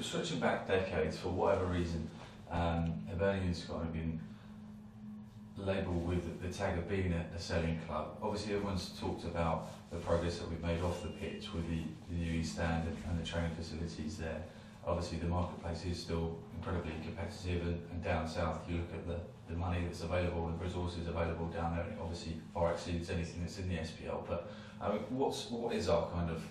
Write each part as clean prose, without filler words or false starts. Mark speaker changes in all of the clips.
Speaker 1: stretching back decades, for whatever reason, Hibernian's kind of been labelled with the tag of being a selling club. Obviously everyone's talked about the progress that we've made off the pitch with the new East Stand and the training facilities there. Obviously the marketplace is still incredibly competitive, and down south you look at the money that's available and the resources available down there, and it obviously far exceeds anything that's in the SPL. But I mean, what is our kind of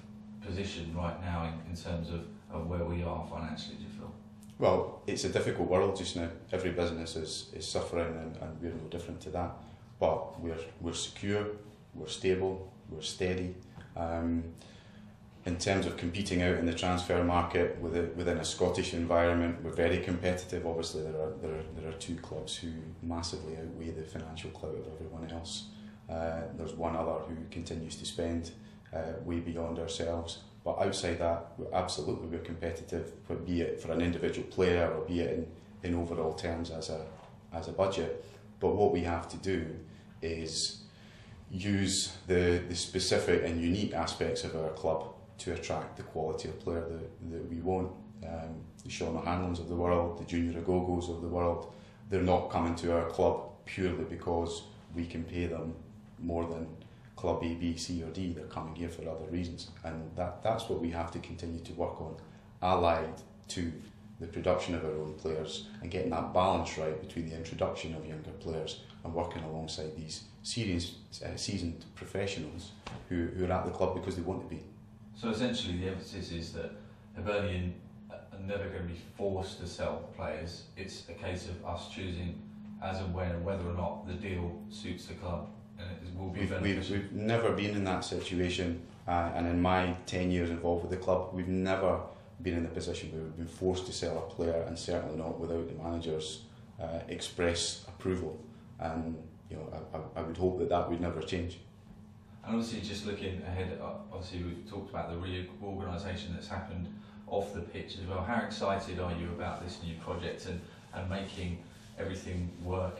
Speaker 1: position right now in terms of where we are financially, do you feel?
Speaker 2: Well, it's a difficult world just now. Every business is suffering, and we're no different to that. But we're secure, we're stable, we're steady. In terms of competing out in the transfer market within a Scottish environment, we're very competitive. Obviously, there are two clubs who massively outweigh the financial clout of everyone else. There's one other who continues to spend way beyond ourselves. But outside that, we're competitive, be it for an individual player or be it in overall terms as a budget. But what we have to do is use the specific and unique aspects of our club to attract the quality of player that we want. The Sean O'Hanlons of the world, the Junior Agogos of the world, they're not coming to our club purely because we can pay them more than club A, B, C or D. They're coming here for other reasons, and that's what we have to continue to work on, allied to the production of our own players and getting that balance right between the introduction of younger players and working alongside these seasoned professionals who are at the club because they want to be.
Speaker 1: So essentially the emphasis is that Hibernian are never going to be forced to sell players. It's a case of us choosing as and when and whether or not the deal suits the club, and it will be beneficial.
Speaker 2: We've never been in that situation, and in my 10 years involved with the club, we've never been in the position where we've been forced to sell a player, and certainly not without the manager's express approval. And I would hope that would never change.
Speaker 1: And obviously, just looking ahead, obviously we've talked about the reorganisation that's happened off the pitch as well. How excited are you about this new project and making everything work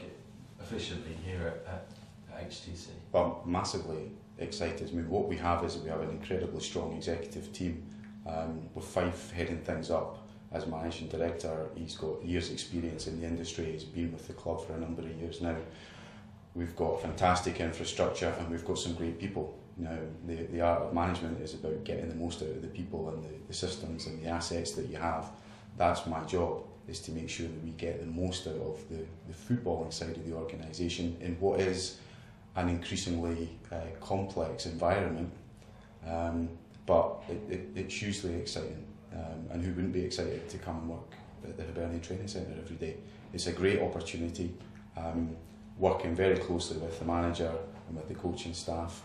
Speaker 1: efficiently here at HTC?
Speaker 2: Well, massively excited. I mean, what we have is we have an incredibly strong executive team with Fife heading things up as managing director. He's got years' experience in the industry. He's been with the club for a number of years now. We've got fantastic infrastructure and we've got some great people. Now, the art of management is about getting the most out of the people and the systems and the assets that you have. That's my job, is to make sure that we get the most out of the footballing side of the organisation in what is an increasingly complex environment. But it's hugely exciting, and who wouldn't be excited to come and work at the Hibernian Training Centre every day? It's a great opportunity. Working very closely with the manager and with the coaching staff,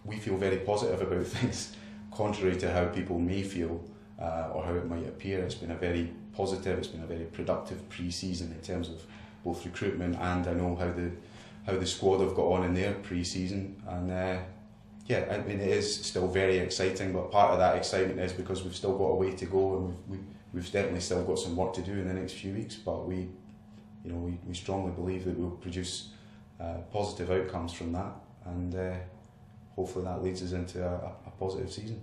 Speaker 2: we feel very positive about things, contrary to how people may feel or how it might appear. It's been a very positive, it's been a very productive pre-season in terms of both recruitment, and I know how the squad have got on in their pre-season, and yeah, I mean, it is still very exciting, but part of that excitement is because we've still got a way to go, and we've definitely still got some work to do in the next few weeks, but we strongly believe that we'll produce positive outcomes from that, and hopefully that leads us into a positive season.